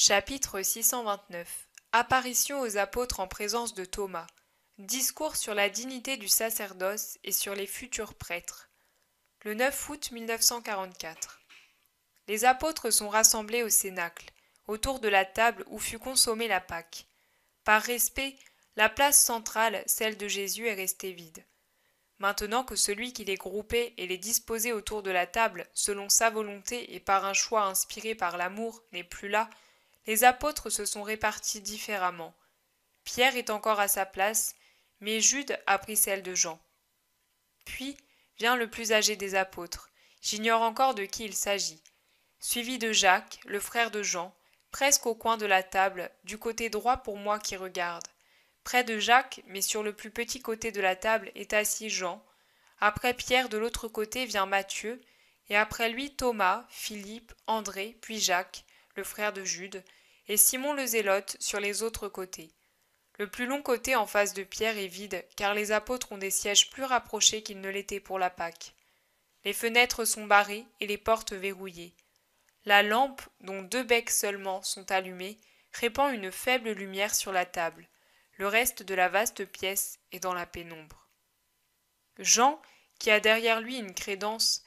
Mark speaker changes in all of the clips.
Speaker 1: Chapitre 629. Apparition aux apôtres en présence de Thomas. Discours sur la dignité du sacerdoce et sur les futurs prêtres. Le 9 août 1944. Les apôtres sont rassemblés au cénacle, autour de la table où fut consommée la Pâque. Par respect, la place centrale, celle de Jésus, est restée vide. Maintenant que celui qui les groupait et les disposait autour de la table, selon sa volonté et par un choix inspiré par l'amour, n'est plus là, les apôtres se sont répartis différemment. Pierre est encore à sa place, mais Jude a pris celle de Jean. Puis vient le plus âgé des apôtres, j'ignore encore de qui il s'agit, suivi de Jacques, le frère de Jean, presque au coin de la table, du côté droit pour moi qui regarde. Près de Jacques, mais sur le plus petit côté de la table, est assis Jean. Après Pierre, de l'autre côté, vient Matthieu, et après lui Thomas, Philippe, André, puis Jacques, le frère de Jude, et Simon le Zélote sur les autres côtés. Le plus long côté en face de Pierre est vide, car les apôtres ont des sièges plus rapprochés qu'ils ne l'étaient pour la Pâque. Les fenêtres sont barrées et les portes verrouillées. La lampe, dont 2 becs seulement sont allumés, répand une faible lumière sur la table. Le reste de la vaste pièce est dans la pénombre. Jean, qui a derrière lui une crédence,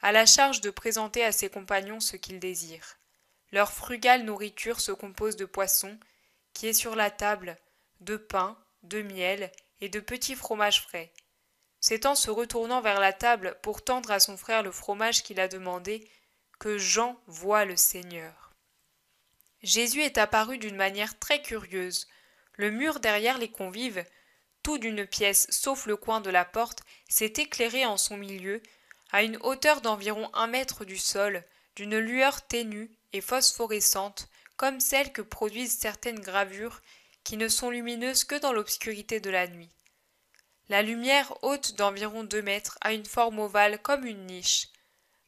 Speaker 1: a la charge de présenter à ses compagnons ce qu'ils désirent. Leur frugale nourriture se compose de poisson, qui est sur la table, de pain, de miel et de petits fromages frais. C'est en se retournant vers la table pour tendre à son frère le fromage qu'il a demandé que Jean voit le Seigneur. Jésus est apparu d'une manière très curieuse. Le mur derrière les convives, tout d'une pièce sauf le coin de la porte, s'est éclairé en son milieu, à une hauteur d'environ 1 mètre du sol, d'une lueur ténue et phosphorescente, comme celle que produisent certaines gravures qui ne sont lumineuses que dans l'obscurité de la nuit. La lumière, haute d'environ 2 mètres, a une forme ovale comme une niche.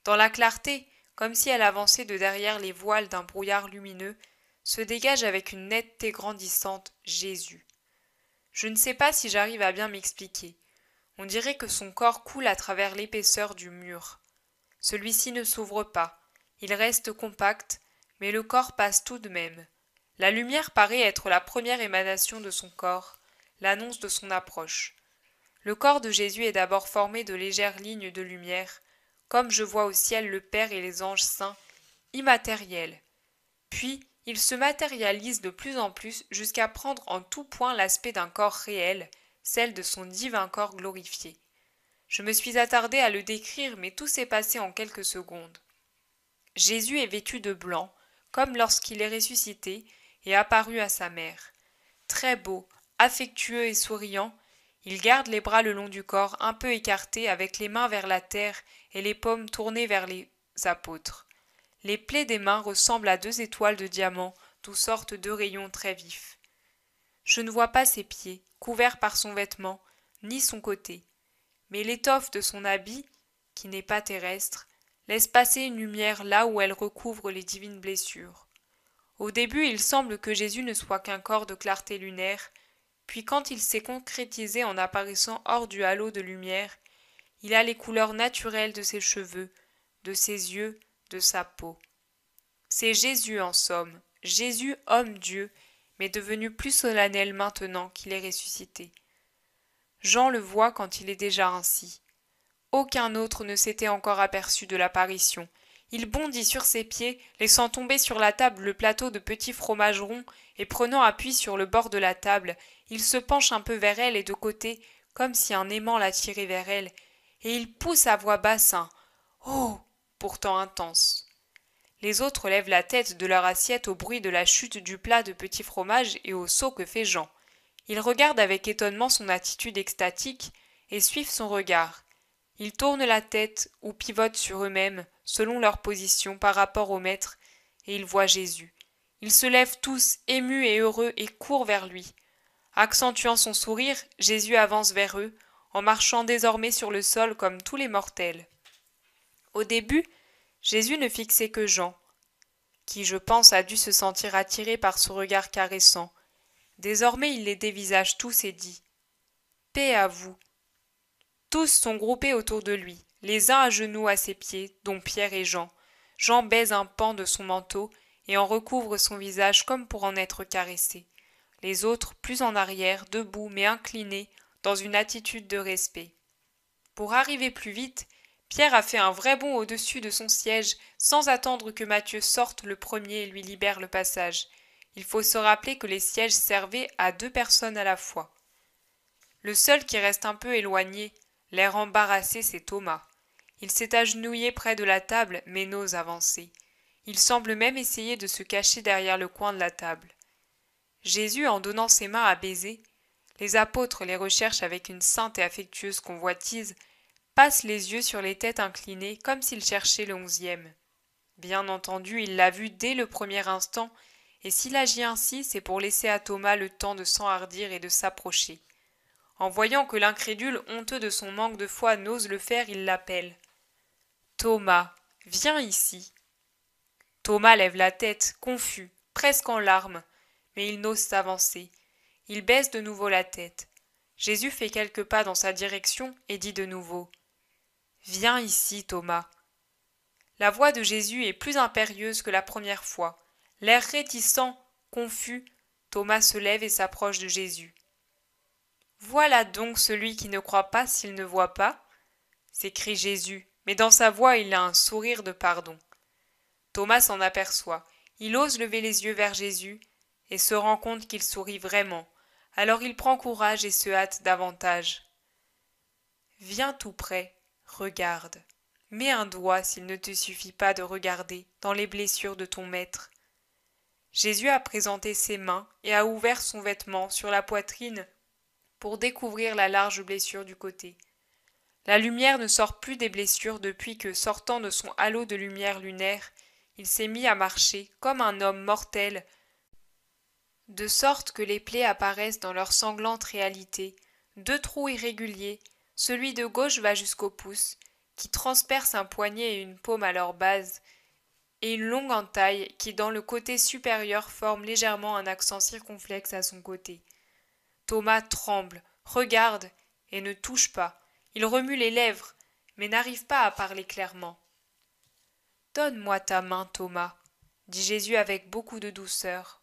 Speaker 1: Dans la clarté, comme si elle avançait de derrière les voiles d'un brouillard lumineux, se dégage avec une netteté grandissante Jésus. Je ne sais pas si j'arrive à bien m'expliquer. On dirait que son corps coule à travers l'épaisseur du mur. Celui-ci ne s'ouvre pas. Il reste compact, mais le corps passe tout de même. La lumière paraît être la première émanation de son corps, l'annonce de son approche. Le corps de Jésus est d'abord formé de légères lignes de lumière, comme je vois au ciel le Père et les anges saints, immatériels. Puis, il se matérialise de plus en plus jusqu'à prendre en tout point l'aspect d'un corps réel, celle de son divin corps glorifié. Je me suis attardé à le décrire, mais tout s'est passé en quelques secondes. Jésus est vêtu de blanc, comme lorsqu'il est ressuscité et apparu à sa mère. Très beau, affectueux et souriant, il garde les bras le long du corps, un peu écartés, avec les mains vers la terre et les paumes tournées vers les apôtres. Les plaies des mains ressemblent à 2 étoiles de diamant, d'où sortent 2 rayons très vifs. Je ne vois pas ses pieds, couverts par son vêtement, ni son côté, mais l'étoffe de son habit, qui n'est pas terrestre, laisse passer une lumière là où elle recouvre les divines blessures. Au début, il semble que Jésus ne soit qu'un corps de clarté lunaire, puis quand il s'est concrétisé en apparaissant hors du halo de lumière, il a les couleurs naturelles de ses cheveux, de ses yeux, de sa peau. C'est Jésus en somme, Jésus homme-Dieu, mais devenu plus solennel maintenant qu'il est ressuscité. Jean le voit quand il est déjà ainsi. Aucun autre ne s'était encore aperçu de l'apparition. Il bondit sur ses pieds, laissant tomber sur la table le plateau de petits fromages ronds, et prenant appui sur le bord de la table, il se penche un peu vers elle et de côté, comme si un aimant l'attirait vers elle, et il pousse à voix basse un « Oh !» pourtant intense. Les autres lèvent la tête de leur assiette au bruit de la chute du plat de petits fromages et au saut que fait Jean. Ils regardent avec étonnement son attitude extatique et suivent son regard. Ils tournent la tête ou pivotent sur eux-mêmes, selon leur position par rapport au maître, et ils voient Jésus. Ils se lèvent tous, émus et heureux, et courent vers lui. Accentuant son sourire, Jésus avance vers eux, en marchant désormais sur le sol comme tous les mortels. Au début, Jésus ne fixait que Jean, qui, je pense, a dû se sentir attiré par ce regard caressant. Désormais, il les dévisage tous et dit « Paix à vous !» Tous sont groupés autour de lui, les uns à genoux à ses pieds, dont Pierre et Jean. Jean baise un pan de son manteau, et en recouvre son visage comme pour en être caressé. Les autres, plus en arrière, debout mais inclinés, dans une attitude de respect. Pour arriver plus vite, Pierre a fait un vrai bond au-dessus de son siège, sans attendre que Matthieu sorte le premier et lui libère le passage. Il faut se rappeler que les sièges servaient à 2 personnes à la fois. Le seul qui reste un peu éloigné, l'air embarrassé, c'est Thomas. Il s'est agenouillé près de la table, mais n'ose avancer. Il semble même essayer de se cacher derrière le coin de la table. Jésus, en donnant ses mains à baiser, les apôtres les recherchent avec une sainte et affectueuse convoitise, passe les yeux sur les têtes inclinées comme s'il cherchait le 11e. Bien entendu, il l'a vu dès le premier instant, et s'il agit ainsi, c'est pour laisser à Thomas le temps de s'enhardir et de s'approcher. En voyant que l'incrédule, honteux de son manque de foi, n'ose le faire, il l'appelle. « Thomas, viens ici. » Thomas lève la tête, confus, presque en larmes, mais il n'ose s'avancer. Il baisse de nouveau la tête. Jésus fait quelques pas dans sa direction et dit de nouveau « Viens ici, Thomas. » La voix de Jésus est plus impérieuse que la première fois. L'air réticent, confus, Thomas se lève et s'approche de Jésus. « Voilà donc celui qui ne croit pas s'il ne voit pas » s'écrie Jésus, mais dans sa voix il a un sourire de pardon. Thomas s'en aperçoit. Il ose lever les yeux vers Jésus et se rend compte qu'il sourit vraiment. Alors il prend courage et se hâte davantage. « Viens tout près, regarde. Mets un doigt, s'il ne te suffit pas de regarder, dans les blessures de ton maître. » Jésus a présenté ses mains et a ouvert son vêtement sur la poitrine pour découvrir la large blessure du côté. La lumière ne sort plus des blessures depuis que, sortant de son halo de lumière lunaire, il s'est mis à marcher comme un homme mortel, de sorte que les plaies apparaissent dans leur sanglante réalité, 2 trous irréguliers, celui de gauche va jusqu'au pouce, qui transperce un poignet et une paume à leur base, et une longue entaille qui dans le côté supérieur forme légèrement un accent circonflexe à son côté. Thomas tremble, regarde et ne touche pas. Il remue les lèvres, mais n'arrive pas à parler clairement. « Donne-moi ta main, Thomas, » dit Jésus avec beaucoup de douceur.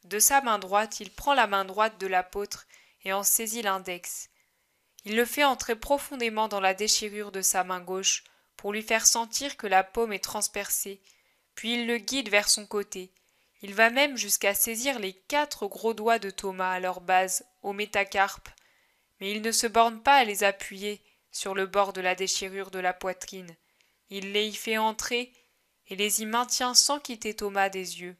Speaker 1: De sa main droite, il prend la main droite de l'apôtre et en saisit l'index. Il le fait entrer profondément dans la déchirure de sa main gauche pour lui faire sentir que la paume est transpercée, puis il le guide vers son côté. Il va même jusqu'à saisir les 4 gros doigts de Thomas à leur base, au métacarpe, mais il ne se borne pas à les appuyer sur le bord de la déchirure de la poitrine. Il les y fait entrer et les y maintient sans quitter Thomas des yeux.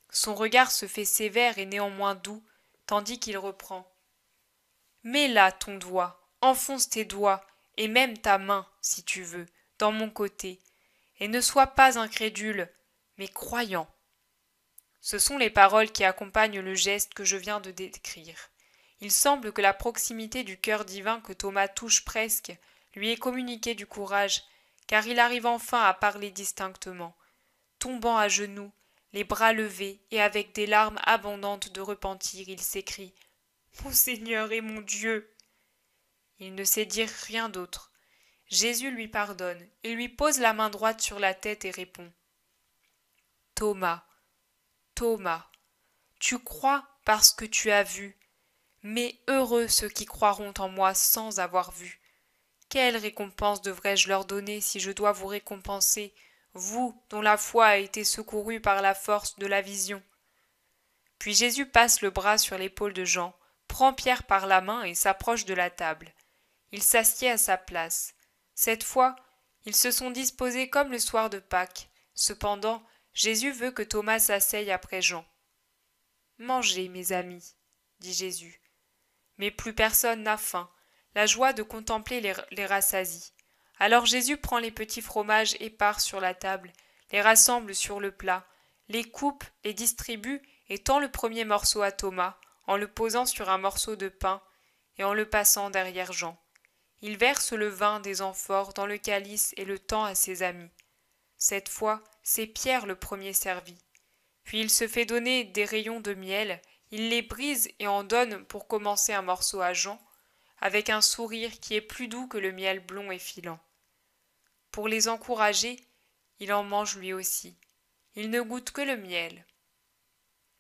Speaker 1: Son regard se fait sévère et néanmoins doux, tandis qu'il reprend. « Mets là ton doigt, enfonce tes doigts, et même ta main, si tu veux, dans mon côté, et ne sois pas incrédule, mais croyant. » Ce sont les paroles qui accompagnent le geste que je viens de décrire. Il semble que la proximité du cœur divin que Thomas touche presque lui ait communiqué du courage, car il arrive enfin à parler distinctement. Tombant à genoux, les bras levés et avec des larmes abondantes de repentir, il s'écrie « Mon Seigneur et mon Dieu !» Il ne sait dire rien d'autre. Jésus lui pardonne. Il lui pose la main droite sur la tête et répond « Thomas, Thomas, tu crois parce que tu as vu, mais heureux ceux qui croiront en moi sans avoir vu. Quelle récompense devrais-je leur donner si je dois vous récompenser, vous dont la foi a été secourue par la force de la vision ?» Puis Jésus passe le bras sur l'épaule de Jean, prend Pierre par la main et s'approche de la table. Il s'assied à sa place. Cette fois, ils se sont disposés comme le soir de Pâques. Cependant, Jésus veut que Thomas s'asseye après Jean. « Mangez, mes amis, » dit Jésus. Mais plus personne n'a faim. La joie de contempler les rassasie. Alors Jésus prend les petits fromages épars sur la table, les rassemble sur le plat, les coupe, les distribue et tend le premier morceau à Thomas, en le posant sur un morceau de pain et en le passant derrière Jean. Il verse le vin des amphores dans le calice et le tend à ses amis. Cette fois, c'est Pierre le premier servi. Puis il se fait donner des rayons de miel, il les brise et en donne pour commencer un morceau à Jean, avec un sourire qui est plus doux que le miel blond et filant. Pour les encourager, il en mange lui aussi. Il ne goûte que le miel.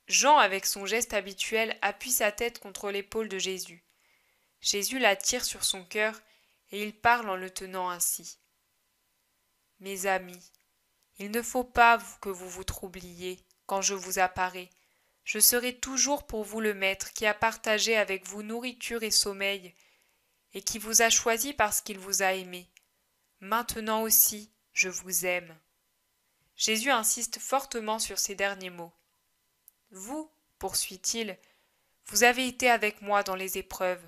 Speaker 1: Jean, avec son geste habituel, appuie sa tête contre l'épaule de Jésus. Jésus l'attire sur son cœur et il parle en le tenant ainsi. Mes amis, il ne faut pas que vous vous troubliez quand je vous apparais. Je serai toujours pour vous le Maître qui a partagé avec vous nourriture et sommeil et qui vous a choisi parce qu'il vous a aimé. Maintenant aussi, je vous aime. Jésus insiste fortement sur ces derniers mots. Vous, poursuit-il, vous avez été avec moi dans les épreuves.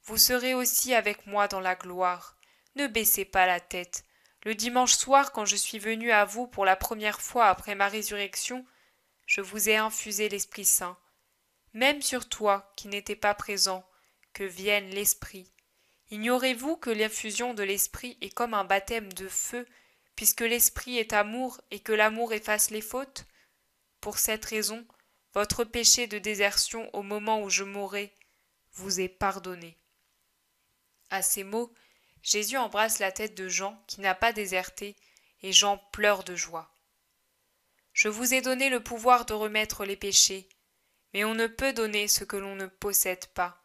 Speaker 1: Vous serez aussi avec moi dans la gloire. Ne baissez pas la tête. Le dimanche soir, quand je suis venu à vous pour la première fois après ma résurrection, je vous ai infusé l'Esprit Saint. Même sur toi, qui n'étais pas présent, que vienne l'Esprit. Ignorez-vous que l'infusion de l'Esprit est comme un baptême de feu, puisque l'Esprit est amour et que l'amour efface les fautes? Pour cette raison, votre péché de désertion au moment où je mourrai vous est pardonné. À ces mots, Jésus embrasse la tête de Jean qui n'a pas déserté, et Jean pleure de joie. Je vous ai donné le pouvoir de remettre les péchés, mais on ne peut donner ce que l'on ne possède pas.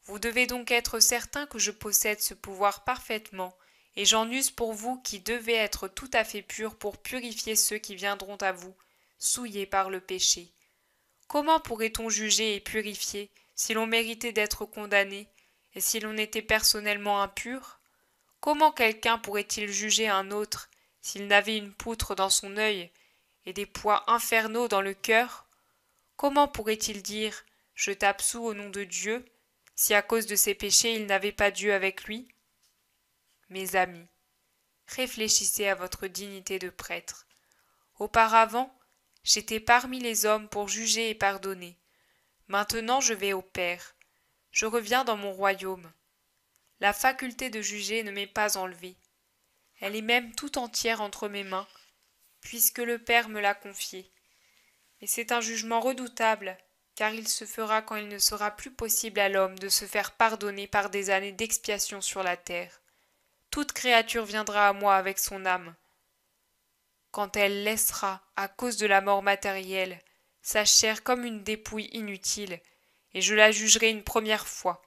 Speaker 1: Vous devez donc être certain que je possède ce pouvoir parfaitement, et j'en use pour vous qui devez être tout à fait purs pour purifier ceux qui viendront à vous, souillés par le péché. Comment pourrait-on juger et purifier si l'on méritait d'être condamné et si l'on était personnellement impur? Comment quelqu'un pourrait-il juger un autre s'il n'avait une poutre dans son œil et des poids infernaux dans le cœur? Comment pourrait-il dire « Je t'absous au nom de Dieu » si à cause de ses péchés il n'avait pas Dieu avec lui? Mes amis, réfléchissez à votre dignité de prêtre. Auparavant, j'étais parmi les hommes pour juger et pardonner. Maintenant je vais au Père. Je reviens dans mon royaume. La faculté de juger ne m'est pas enlevée. Elle est même tout entière entre mes mains, puisque le Père me l'a confiée. Et c'est un jugement redoutable, car il se fera quand il ne sera plus possible à l'homme de se faire pardonner par des années d'expiation sur la terre. Toute créature viendra à moi avec son âme. Quand elle laissera, à cause de la mort matérielle, sa chair comme une dépouille inutile, et je la jugerai une première fois.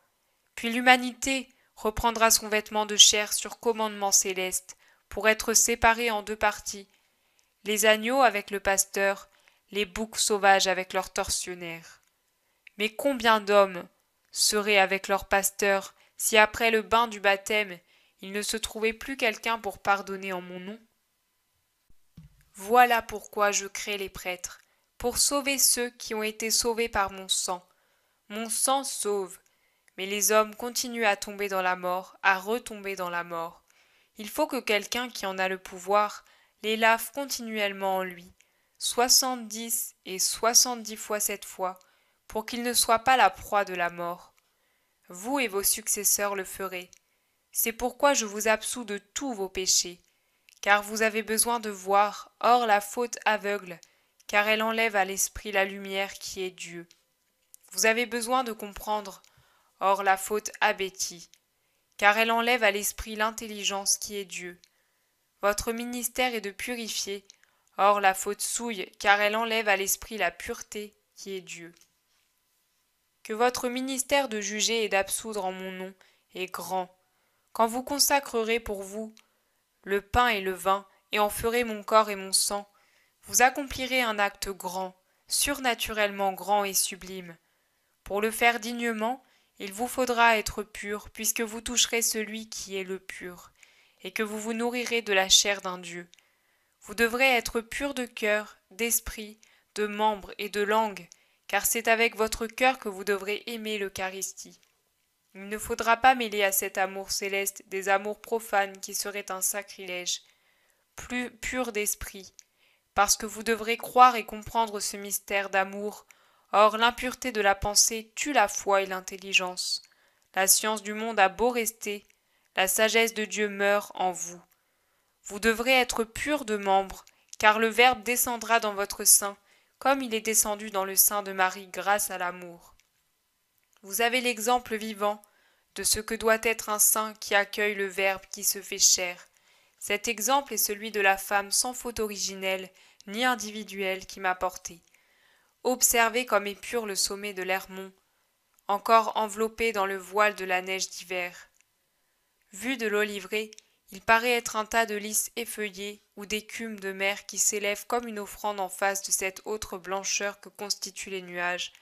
Speaker 1: Puis l'humanité reprendra son vêtement de chair sur commandement céleste, pour être séparée en deux parties, les agneaux avec le pasteur, les boucs sauvages avec leurs tortionnaires. Mais combien d'hommes seraient avec leur pasteur si après le bain du baptême, il ne se trouvait plus quelqu'un pour pardonner en mon nom? Voilà pourquoi je crée les prêtres, pour sauver ceux qui ont été sauvés par mon sang. Mon sang sauve, mais les hommes continuent à tomber dans la mort, à retomber dans la mort. Il faut que quelqu'un qui en a le pouvoir les lave continuellement en lui, 70 et 70 fois 7 fois, pour qu'ils ne soient pas la proie de la mort. Vous et vos successeurs le ferez. C'est pourquoi je vous absous de tous vos péchés, car vous avez besoin de voir, or la faute aveugle, car elle enlève à l'esprit la lumière qui est Dieu. Vous avez besoin de comprendre, or la faute abétit, car elle enlève à l'esprit l'intelligence qui est Dieu. Votre ministère est de purifier, or la faute souille, car elle enlève à l'esprit la pureté qui est Dieu. Que votre ministère de juger et d'absoudre en mon nom est grand. Quand vous consacrerez pour vous le pain et le vin, et en ferez mon corps et mon sang, vous accomplirez un acte grand, surnaturellement grand et sublime. Pour le faire dignement, il vous faudra être pur, puisque vous toucherez celui qui est le pur, et que vous vous nourrirez de la chair d'un Dieu. Vous devrez être pur de cœur, d'esprit, de membres et de langue, car c'est avec votre cœur que vous devrez aimer l'Eucharistie. Il ne faudra pas mêler à cet amour céleste des amours profanes qui seraient un sacrilège, plus pur d'esprit, parce que vous devrez croire et comprendre ce mystère d'amour. Or l'impureté de la pensée tue la foi et l'intelligence. La science du monde a beau rester, la sagesse de Dieu meurt en vous. Vous devrez être purs de membres, car le Verbe descendra dans votre sein, comme il est descendu dans le sein de Marie grâce à l'amour. Vous avez l'exemple vivant de ce que doit être un saint qui accueille le Verbe qui se fait chair. Cet exemple est celui de la femme sans faute originelle, ni individuelle qui m'a porté. Observez comme est pur le sommet de l'Hermont, encore enveloppé dans le voile de la neige d'hiver. Vu de l'Olivrée, il paraît être un tas de lys effeuillés ou d'écume de mer qui s'élève comme une offrande en face de cette autre blancheur que constituent les nuages,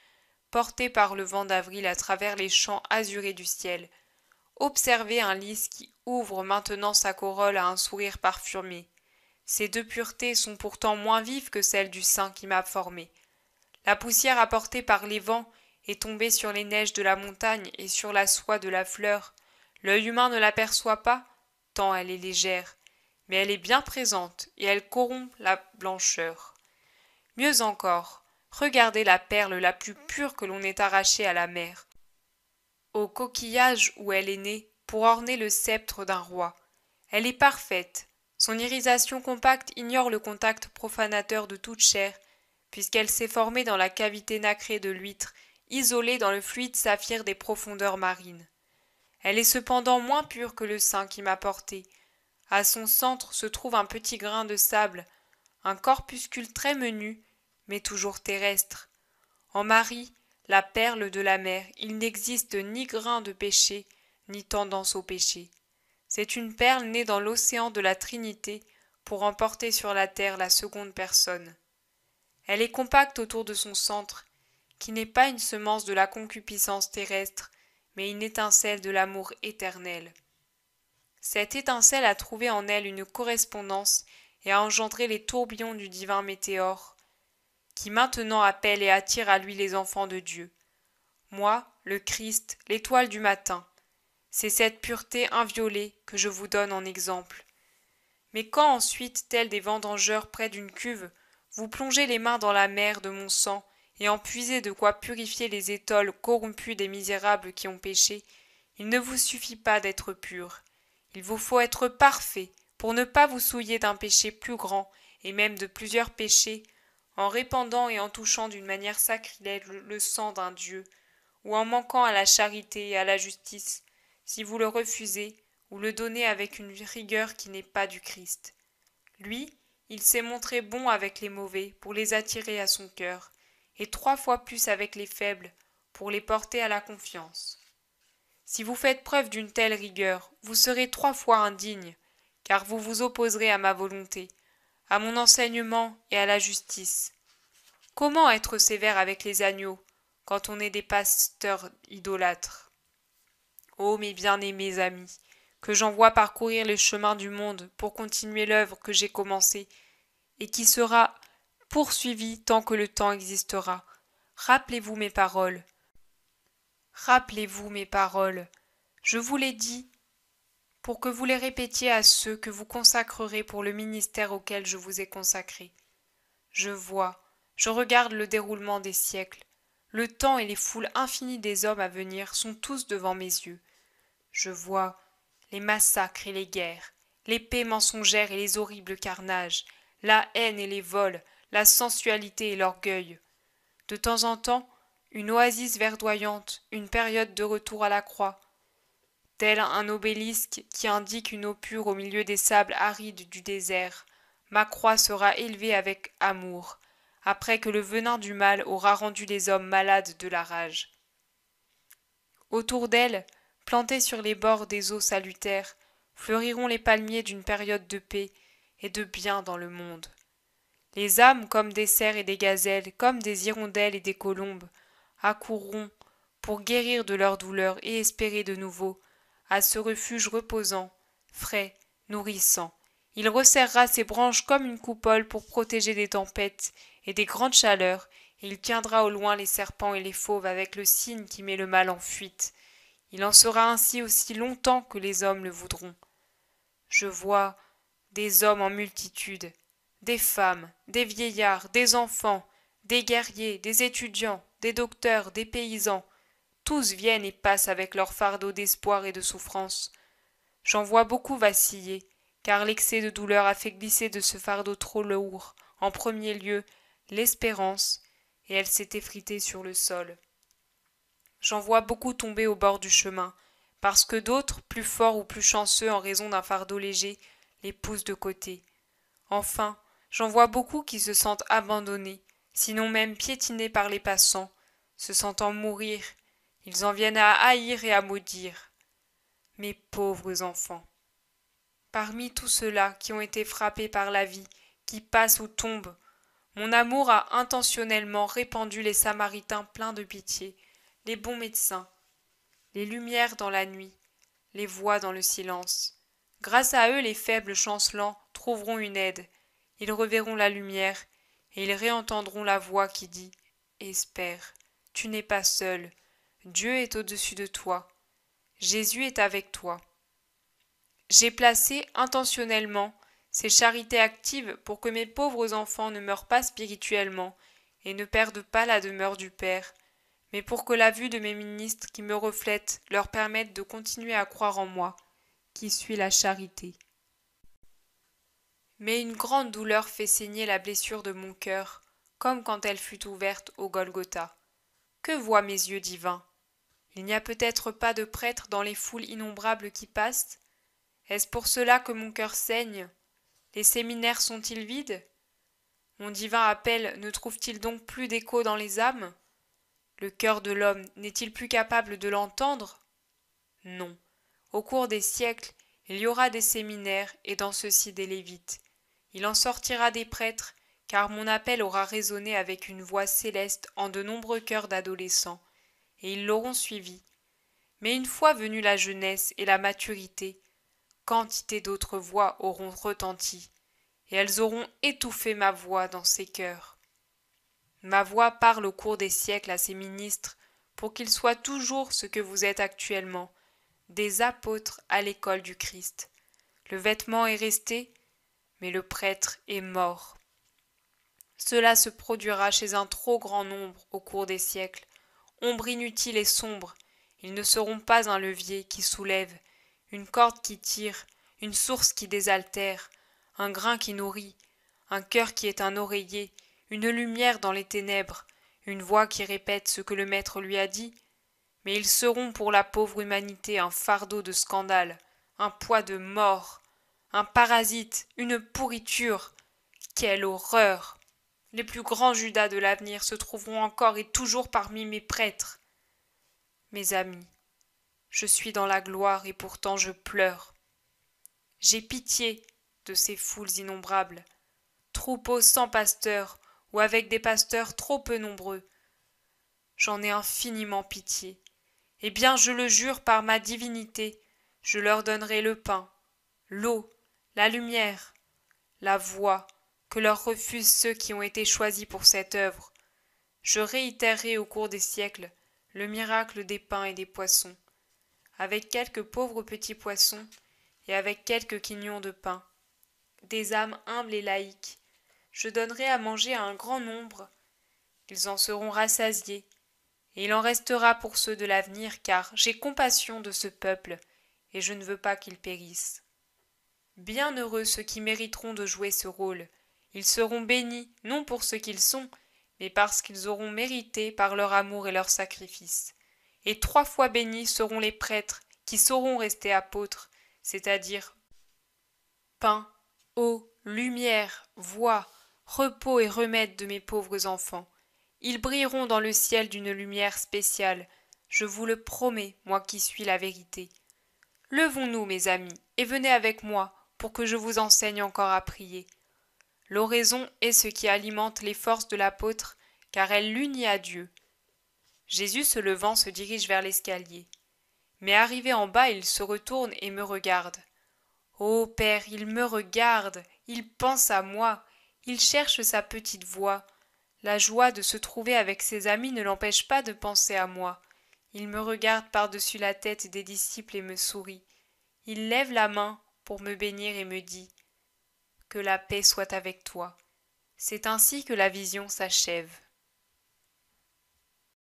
Speaker 1: portés par le vent d'avril à travers les champs azurés du ciel. Observez un lys qui ouvre maintenant sa corolle à un sourire parfumé. Ces deux puretés sont pourtant moins vives que celles du sein qui m'a formé. La poussière apportée par les vents est tombée sur les neiges de la montagne et sur la soie de la fleur. L'œil humain ne l'aperçoit pas, tant elle est légère, mais elle est bien présente et elle corrompt la blancheur. Mieux encore, regardez la perle la plus pure que l'on ait arrachée à la mer, au coquillage où elle est née pour orner le sceptre d'un roi. Elle est parfaite. Son irisation compacte ignore le contact profanateur de toute chair, puisqu'elle s'est formée dans la cavité nacrée de l'huître, isolée dans le fluide saphir des profondeurs marines. Elle est cependant moins pure que le sein qui m'a porté. À son centre se trouve un petit grain de sable, un corpuscule très menu, mais toujours terrestre. En Marie, la perle de la mer, il n'existe ni grain de péché, ni tendance au péché. C'est une perle née dans l'océan de la Trinité pour emporter sur la terre la seconde personne. Elle est compacte autour de son centre, qui n'est pas une semence de la concupiscence terrestre, mais une étincelle de l'amour éternel. Cette étincelle a trouvé en elle une correspondance et a engendré les tourbillons du divin météore, qui maintenant appelle et attire à lui les enfants de Dieu. Moi, le Christ, l'étoile du matin, c'est cette pureté inviolée que je vous donne en exemple. Mais quand ensuite, tels des vendangeurs près d'une cuve, vous plongez les mains dans la mer de mon sang et en puisez de quoi purifier les étoiles corrompues des misérables qui ont péché, il ne vous suffit pas d'être pur. Il vous faut être parfait pour ne pas vous souiller d'un péché plus grand et même de plusieurs péchés, en répandant et en touchant d'une manière sacrilège le sang d'un Dieu, ou en manquant à la charité et à la justice, si vous le refusez, ou le donnez avec une rigueur qui n'est pas du Christ. Lui, il s'est montré bon avec les mauvais pour les attirer à son cœur, et 3 fois plus avec les faibles pour les porter à la confiance. Si vous faites preuve d'une telle rigueur, vous serez 3 fois indigne, car vous vous opposerez à ma volonté, à mon enseignement et à la justice. Comment être sévère avec les agneaux quand on est des pasteurs idolâtres? Ô mes bien-aimés amis, que j'envoie parcourir les chemins du monde pour continuer l'œuvre que j'ai commencée et qui sera poursuivie tant que le temps existera. Rappelez-vous mes paroles. Rappelez-vous mes paroles. Je vous les dis pour que vous les répétiez à ceux que vous consacrerez pour le ministère auquel je vous ai consacré. Je vois, je regarde le déroulement des siècles. Le temps et les foules infinies des hommes à venir sont tous devant mes yeux. Je vois les massacres et les guerres, l'épée mensongère et les horribles carnages, la haine et les vols, la sensualité et l'orgueil. De temps en temps, une oasis verdoyante, une période de retour à la croix, tel un obélisque qui indique une eau pure au milieu des sables arides du désert. Ma croix sera élevée avec amour, après que le venin du mal aura rendu les hommes malades de la rage. Autour d'elle, plantés sur les bords des eaux salutaires, fleuriront les palmiers d'une période de paix et de bien dans le monde. Les âmes, comme des cerfs et des gazelles, comme des hirondelles et des colombes, accourront pour guérir de leur douleur et espérer de nouveau, à ce refuge reposant, frais, nourrissant. Il resserrera ses branches comme une coupole pour protéger des tempêtes et des grandes chaleurs, et il tiendra au loin les serpents et les fauves avec le signe qui met le mal en fuite. Il en sera ainsi aussi longtemps que les hommes le voudront. Je vois des hommes en multitude, des femmes, des vieillards, des enfants, des guerriers, des étudiants, des docteurs, des paysans. Tous viennent et passent avec leur fardeau d'espoir et de souffrance. J'en vois beaucoup vaciller, car l'excès de douleur a fait glisser de ce fardeau trop lourd, en premier lieu, l'espérance, et elle s'est effritée sur le sol. J'en vois beaucoup tomber au bord du chemin, parce que d'autres, plus forts ou plus chanceux en raison d'un fardeau léger, les poussent de côté. Enfin, J'en vois beaucoup qui se sentent abandonnés, sinon même piétinés par les passants, se sentant mourir, ils en viennent à haïr et à maudire. Mes pauvres enfants. Parmi tous ceux-là qui ont été frappés par la vie, qui passent ou tombent, mon amour a intentionnellement répandu les Samaritains pleins de pitié, les bons médecins, les lumières dans la nuit, les voix dans le silence. Grâce à eux, les faibles chancelants trouveront une aide, ils reverront la lumière, et ils réentendront la voix qui dit « Espère, tu n'es pas seul, Dieu est au-dessus de toi, Jésus est avec toi. » J'ai placé intentionnellement ces charités actives pour que mes pauvres enfants ne meurent pas spirituellement et ne perdent pas la demeure du Père, mais pour que la vue de mes ministres qui me reflètent leur permette de continuer à croire en moi, qui suis la charité. Mais une grande douleur fait saigner la blessure de mon cœur, comme quand elle fut ouverte au Golgotha. Que voient mes yeux divins? Il n'y a peut-être pas de prêtres dans les foules innombrables qui passent? Est-ce pour cela que mon cœur saigne? Les séminaires sont-ils vides? Mon divin appel ne trouve-t-il donc plus d'écho dans les âmes? Le cœur de l'homme n'est-il plus capable de l'entendre? Non. Au cours des siècles, il y aura des séminaires et dans ceux-ci des lévites. Il en sortira des prêtres, car mon appel aura résonné avec une voix céleste en de nombreux cœurs d'adolescents, et ils l'auront suivi. Mais une fois venue la jeunesse et la maturité, quantité d'autres voix auront retenti, et elles auront étouffé ma voix dans ces cœurs. Ma voix parle au cours des siècles à ses ministres pour qu'ils soient toujours ce que vous êtes actuellement, des apôtres à l'école du Christ. Le vêtement est resté, mais le prêtre est mort. Cela se produira chez un trop grand nombre au cours des siècles. Ombre inutile et sombre, ils ne seront pas un levier qui soulève, une corde qui tire, une source qui désaltère, un grain qui nourrit, un cœur qui est un oreiller, une lumière dans les ténèbres, une voix qui répète ce que le maître lui a dit, mais ils seront pour la pauvre humanité un fardeau de scandale, un poids de mort, un parasite, une pourriture. Quelle horreur! Les plus grands Judas de l'avenir se trouveront encore et toujours parmi mes prêtres. Mes amis, je suis dans la gloire et pourtant je pleure. J'ai pitié de ces foules innombrables, troupeaux sans pasteurs ou avec des pasteurs trop peu nombreux. J'en ai infiniment pitié. Eh bien, je le jure par ma divinité, je leur donnerai le pain, l'eau, la lumière, la voix que leur refusent ceux qui ont été choisis pour cette œuvre. Je réitérerai au cours des siècles le miracle des pains et des poissons. Avec quelques pauvres petits poissons et avec quelques quignons de pain, des âmes humbles et laïques, je donnerai à manger à un grand nombre. Ils en seront rassasiés, et il en restera pour ceux de l'avenir, car j'ai compassion de ce peuple, et je ne veux pas qu'il périsse. Bienheureux ceux qui mériteront de jouer ce rôle. Ils seront bénis, non pour ce qu'ils sont, mais parce qu'ils auront mérité par leur amour et leur sacrifice. Et 3 fois bénis seront les prêtres qui sauront rester apôtres, c'est-à-dire pain, eau, lumière, voix, repos et remède de mes pauvres enfants. Ils brilleront dans le ciel d'une lumière spéciale, je vous le promets, moi qui suis la vérité. Levons-nous, mes amis, et venez avec moi, pour que je vous enseigne encore à prier. L'oraison est ce qui alimente les forces de l'apôtre, car elle l'unit à Dieu. Jésus se levant se dirige vers l'escalier. Mais arrivé en bas, il se retourne et me regarde. Ô Père, il me regarde, il pense à moi, il cherche sa petite voix. La joie de se trouver avec ses amis ne l'empêche pas de penser à moi. Il me regarde par-dessus la tête des disciples et me sourit. Il lève la main pour me bénir et me dit « Que la paix soit avec toi ». C'est ainsi que la vision s'achève.